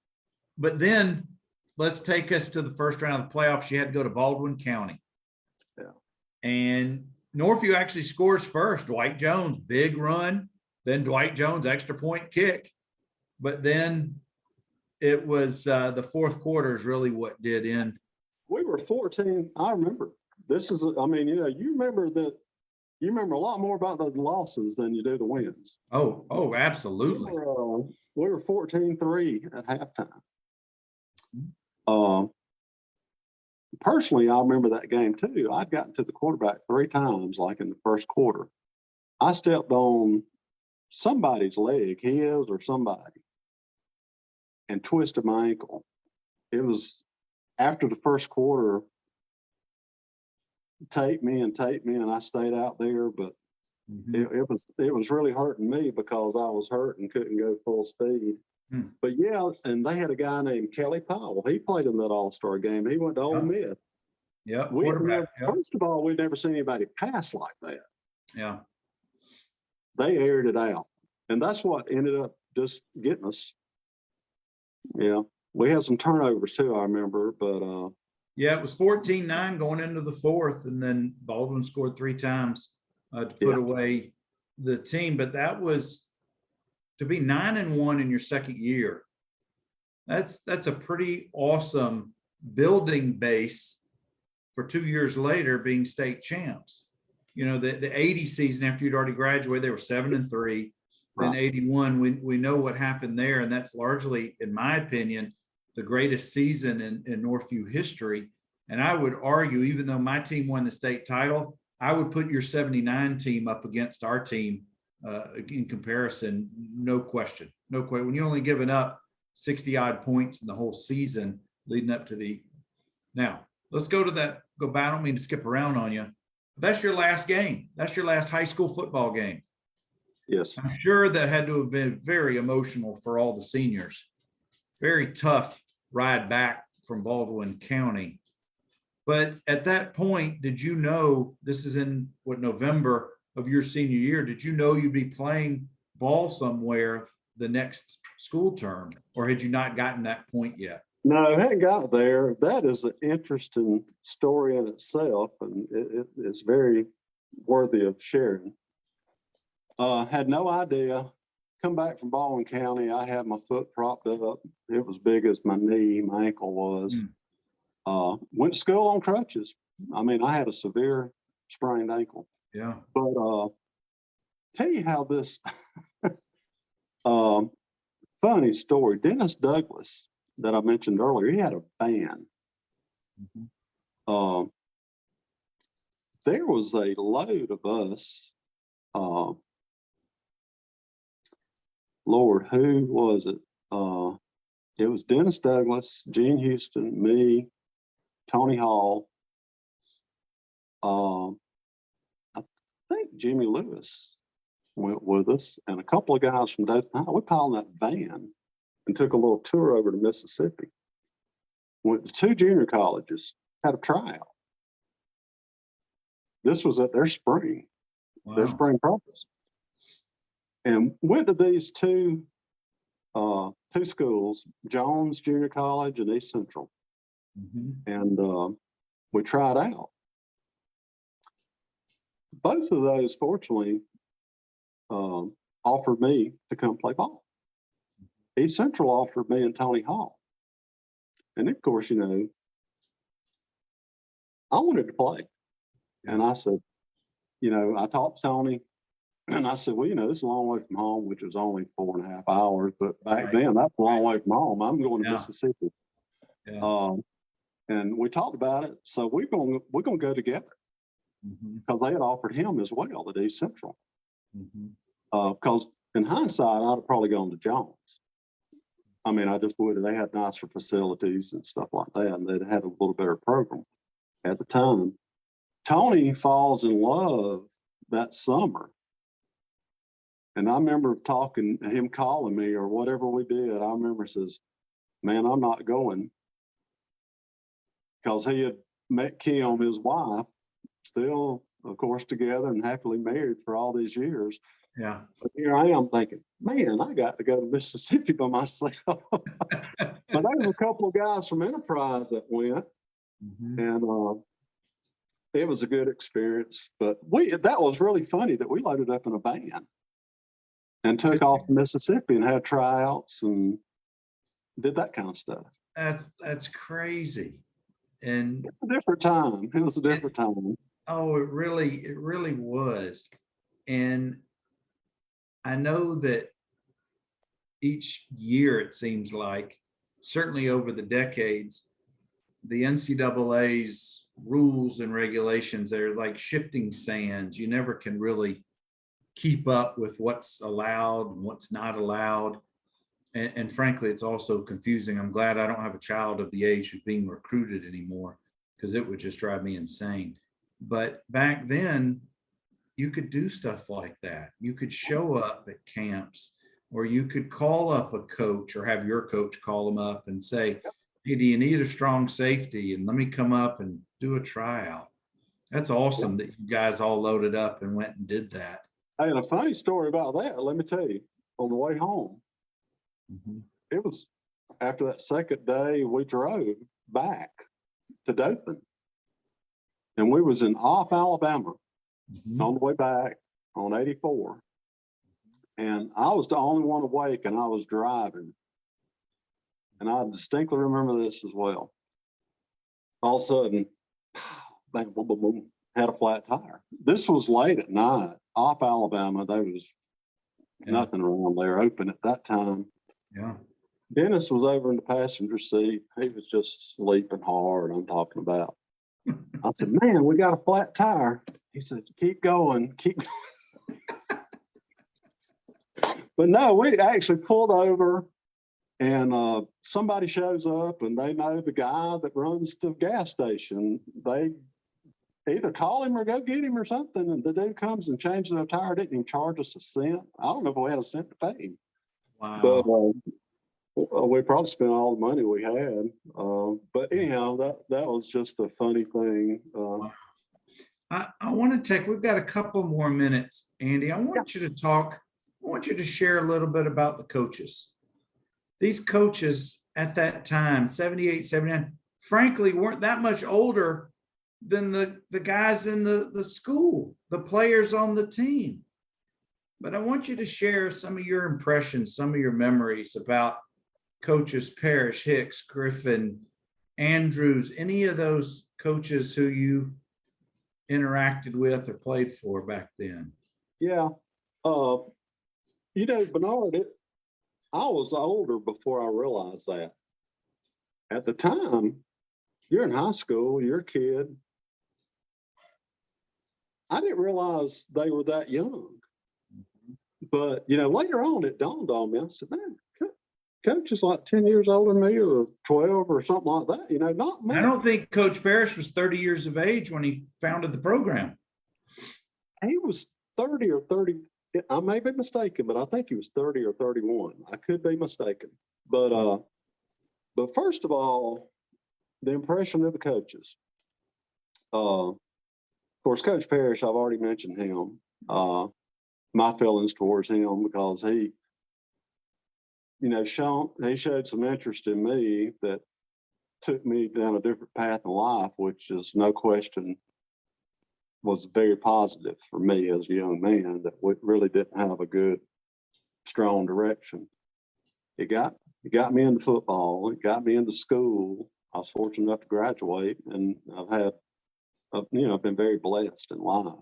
But then let's take us to the first round of the playoffs. You had to go to Baldwin County. Yeah. And Northview actually scores first. Dwight Jones, big run. Then Dwight Jones, extra point kick. But then it was the fourth quarter is really what did end. We were 14. I remember. This is, I mean, you remember that. You remember a lot more about those losses than you do the wins. Oh, absolutely. We were 14-3 at halftime. Personally, I remember that game too. I'd gotten to the quarterback 3 times, like in the first quarter. I stepped on somebody's leg, his or somebody, and twisted my ankle. It was after the first quarter. Tape me, and I stayed out there, but it was really hurting me because I was hurt and couldn't go full speed. But yeah, and they had a guy named Kelly Powell. He played in that All-Star game. He went to Ole Miss. Yeah, Quarterback. First of all, we'd never seen anybody pass like that. Yeah. They aired it out, and that's what ended up just getting us. Yeah, we had some turnovers too, I remember, but yeah, it was 14-9 going into the fourth, and then Baldwin scored 3 times to put away the team. But that was to be 9-1 in your second year. That's a pretty awesome building base for 2 years later being state champs. You know, the 80 season after you'd already graduated, they were 7-3. Then 81, we know what happened there, and that's largely, in my opinion, the greatest season in Northview history. And I would argue, even though my team won the state title, I would put your 79 team up against our team in comparison. No question. When you're only giving up 60 odd points in the whole season leading up to the. Now, let's go to that. Go back. I don't mean to skip around on you. That's your last game. That's your last high school football game. yes, I'm sure that had to have been very emotional for all the seniors. Very tough ride back from Baldwin County. But at that point, did you know, this is in November of your senior year, did you know you'd be playing ball somewhere the next school term, or had you not gotten that point yet? no, I hadn't got there. That is an interesting story in itself, and it's very worthy of sharing. Had no idea. Come back from Baldwin County, I had my foot propped up. It was big as my knee, my ankle was. Went to school on crutches. I mean, I had a severe sprained ankle. Yeah. But tell you how this funny story. Dennis Douglas, that I mentioned earlier, he had a band. There was a load of us. Lord, who was it? It was Dennis Douglas, Gene Houston, me, Tony Hall. I think Jimmy Lewis went with us, and a couple of guys from Dothan. We piled in that van and took a little tour over to Mississippi. Went to 2 junior colleges, had a tryout. This was at their spring practice. And went to these two schools, Jones Junior College and East Central. And we tried out. Both of those, fortunately, offered me to come play ball. East Central offered me and Tony Hall. And of course, I wanted to play. And I said, I talked to Tony. And I said, well, this is a long way from home, which was only 4.5 hours. But back then, that's a long way from home. I'm going to Mississippi. And we talked about it. So we're going to go together because they had offered him as well at East Central. Because in hindsight, I'd have probably gone to Jones. I mean, I just would. They had nicer facilities and stuff like that, and they'd had a little better program at the time. Tony falls in love that summer. And I remember him calling me or whatever we did. I remember says, man, I'm not going. because he had met Kim, his wife, still, of course, together and happily married for all these years. Yeah. But here I am thinking, man, I got to go to Mississippi by myself. But there was a couple of guys from Enterprise that went, and it was a good experience. But that was really funny that we loaded up in a van and took off to Mississippi and had tryouts and did that kind of stuff. That's crazy. And It's a different time. It was a different time. oh, it really was. And I know that each year, it seems like, certainly over the decades, the NCAA's rules and regulations are like shifting sands. You never can really keep up with what's allowed and what's not allowed. And frankly, it's also confusing. I'm glad I don't have a child of the age of being recruited anymore, because it would just drive me insane. But back then, you could do stuff like that. You could show up at camps, or you could call up a coach or have your coach call them up and say, hey, do you need a strong safety? And let me come up and do a tryout. That's awesome that you guys all loaded up and went and did that. Hey, and a funny story about that, let me tell you, on the way home, it was after that second day, we drove back to Dothan. And we was in Opp, Alabama, on the way back on 84. And I was the only one awake, and I was driving. And I distinctly remember this as well. All of a sudden, bang, boom, boom, boom, had a flat tire. This was late at night. Opp, Alabama, there was nothing around there open at that time. Yeah. Dennis was over in the passenger seat. He was just sleeping hard, I'm talking about. I said, man, we got a flat tire. He said, keep going, keep going. But no, we actually pulled over, and somebody shows up, and they know the guy that runs the gas station. They either call him or go get him or something, and the dude comes and changes the tire. Didn't even charge us a cent. I don't know if we had a cent to pay him. Wow. But we probably spent all the money we had. But anyhow, that was just a funny thing. Wow. I want to we've got a couple more minutes, Andy. I want you to share a little bit about the coaches. These coaches at that time, 78, 79, frankly, weren't that much older than the guys in the school, the players on the team. But I want you to share some of your impressions, some of your memories about Coaches Parrish, Hicks, Griffin, Andrews, any of those coaches who you interacted with or played for back then. Yeah. Bernard, I was older before I realized that. At the time, you're in high school, you're a kid. I didn't realize they were that young. But, later on, it dawned on me. I said, man, Coach is like 10 years older than me, or 12 or something like that. Not much. I don't think Coach Parrish was 30 years of age when he founded the program. He was 30 or 30. I may be mistaken, but I think he was 30 or 31. I could be mistaken. But first of all, the impression of the coaches. Of course, Coach Parrish, I've already mentioned him. My feelings towards him, because he showed some interest in me that took me down a different path in life, which is no question was very positive for me as a young man, that we really didn't have a good, strong direction. It got me into football. It got me into school. I was fortunate enough to graduate, and I've been very blessed in life,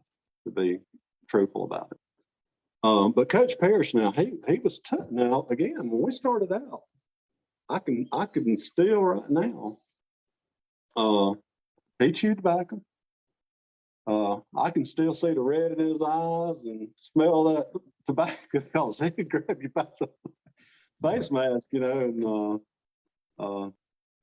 to be truthful about it. But Coach Parrish, now he was tough. Now again, when we started out, I can still right now. He chewed tobacco. I can still see the red in his eyes and smell that tobacco, because he could grab you by the face mask, and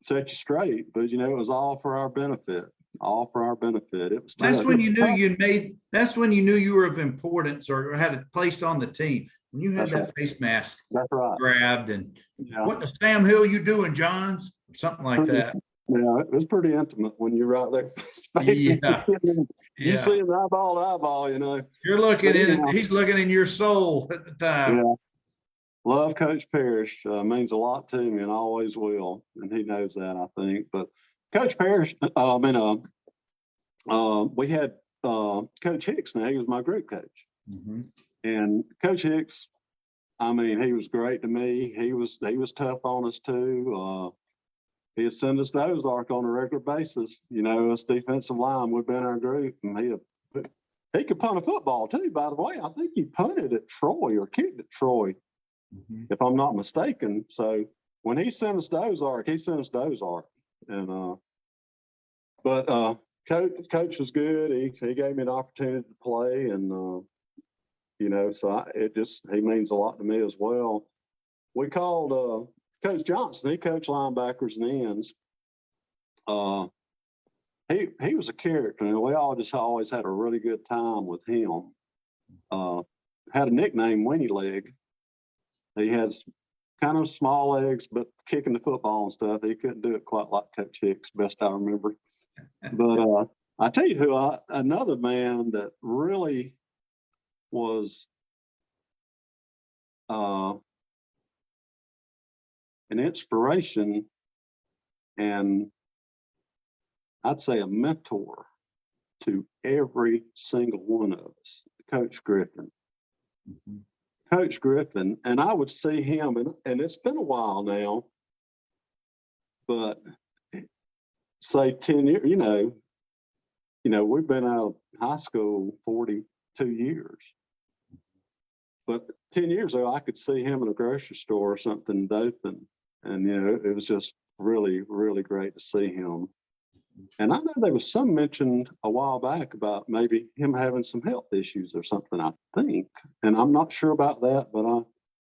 set you straight. But it was all for our benefit. All for our benefit. It was. That's when you knew that's when you knew you were of importance or had a place on the team. When you had that face mask That's right. grabbed and what the Sam Hill you doing, Johns? Or something like that. Yeah, it was pretty intimate when you're right there facing. Yeah, You yeah. see him eyeball to eyeball, you know. You're looking But in, anyhow, he's looking in your soul at the time. yeah, love Coach Parrish. Means a lot to me and always will. And he knows that, I think. But Coach Parrish, we had Coach Hicks now. He was my group coach. Mhm. And Coach Hicks, I mean, he was great to me. He was tough on us too. He'd send us to Ozark on a regular basis. You know, us defensive line would be in our group, and he could punt a football too. By the way, I think he punted at Troy or kicked at Troy, Mhm. if I'm not mistaken. So when he sent us to Ozark, he sent us to Ozark. And but coach was good. He gave me an opportunity to play, and you know, so he means a lot to me as well. We called Coach Johnson. He coached linebackers and ends. He was a character, and we all just always had a really good time with him. Had a nickname, Winnie Leg. He had kind of small legs, but kicking the football and stuff, he couldn't do it quite like Coach Hicks, best I remember. But I tell you another man that really was an inspiration and I'd say a mentor to every single one of us, Coach Griffin. Mhm. Coach Griffin, and I would see him, and it's been a while now, but say 10 years, we've been out of high school 42 years. But 10 years ago, I could see him in a grocery store or something in Dothan. And, it was just really, really great to see him. And I know there was some mentioned a while back about maybe him having some health issues or something, I think. And I'm not sure about that, but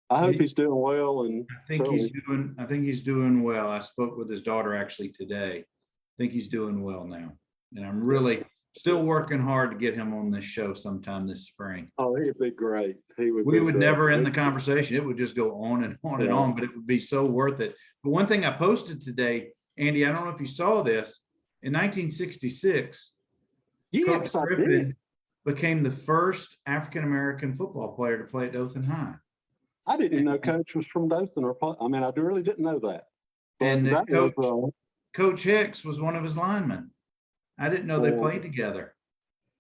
I hope he's doing well. And certainly, I think he's doing well. I spoke with his daughter actually today. I think he's doing well now. And I'm really still working hard to get him on this show sometime this spring. oh, he'd be great. He would We be would great. never end the conversation. It would just go on and on and on, but it would be so worth it. But one thing I posted today, Andy, I don't know if you saw this, in 1966, Coach Yes, I did. Griffin became the first African-American football player to play at Dothan High. I didn't even know Coach was from Dothan. I really didn't know that. And But that was Coach Hicks was one of his linemen. I didn't know they played together.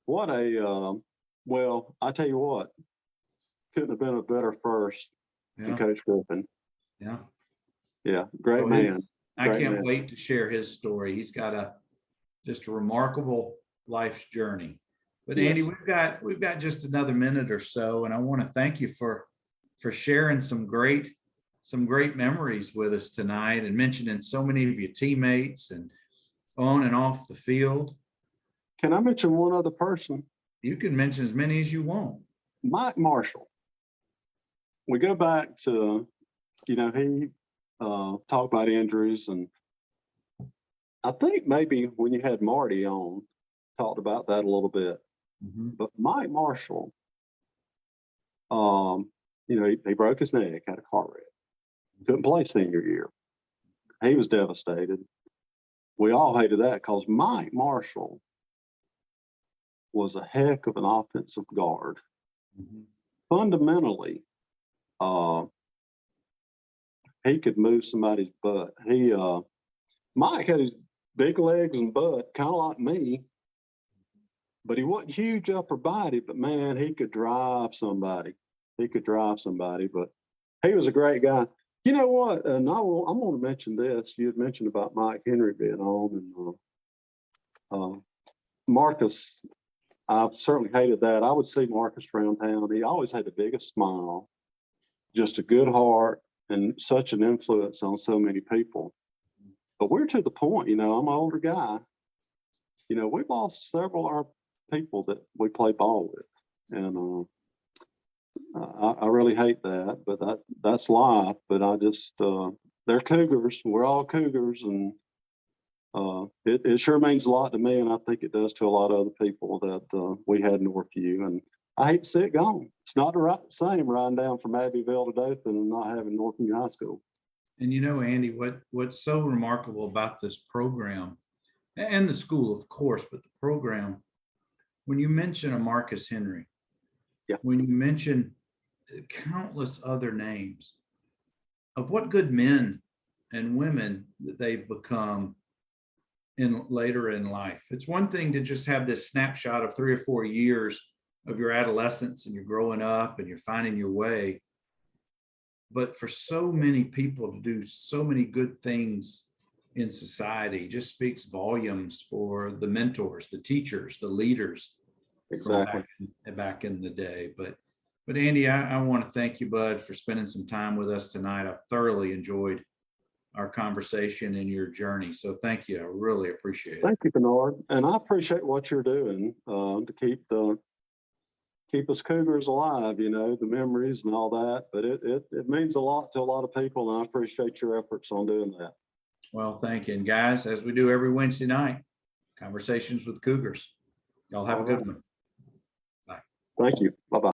what well, I tell you what, couldn't have been a better first than Yeah, Coach Griffin. yeah. Yeah, great So man. I Great can't man. wait to share his story. He's got just a remarkable life's journey. But Andy, Yes. we've got just another minute or so, and I want to thank you for sharing some great memories with us tonight and mentioning so many of your teammates and on and off the field. Can I mention one other person? You can mention as many as you want. Mike Marshall. We go back to, he talked about injuries, and I think maybe when you had Marty on, talked about that a little bit. Mm-hmm. But Mike Marshall, he broke his neck, had a car wreck, couldn't play senior year. He was devastated. We all hated that because Mike Marshall was a heck of an offensive guard. Mm-hmm. Fundamentally, he could move somebody's butt. Mike had his big legs and butt, kind of like me, but he wasn't huge upper body. But man, he could drive somebody. But he was a great guy. You know what? And I'm going to mention this. You had mentioned about Mike Henry being on, and Marcus. I've certainly hated that. I would see Marcus around town. He always had the biggest smile, just a good heart, and such an influence on so many people. But we're to the point, I'm an older guy. We've lost several of our people that we play ball with. And I really hate that, but that's life. But they're Cougars. We're all Cougars. And it sure means a lot to me. And I think it does to a lot of other people that we had Northview. And I hate to see it gone. It's not the same riding down from Abbeville to Dothan and not having Northview High School. And you know, Andy, what's so remarkable about this program and the school, of course, but the program, when you mention a Marcus Henry, Yeah. when you mention countless other names of what good men and women that they've become in later in life. It's one thing to just have this snapshot of 3 or 4 years of your adolescence and you're growing up and you're finding your way. But for so many people to do so many good things in society just speaks volumes for the mentors, the teachers, the leaders from Exactly. back in the day. But Andy, I want to thank you, bud, for spending some time with us tonight. I thoroughly enjoyed our conversation and your journey. So thank you. I really appreciate it. Thank you, Bernard. And I appreciate what you're doing to keep us Cougars alive, you know, the memories and all that. But it means a lot to a lot of people, and I appreciate your efforts on doing that. Well, thank you. And guys, as we do every Wednesday night, Conversations with Cougars. Y'all have a good one. Thank you. Bye-bye.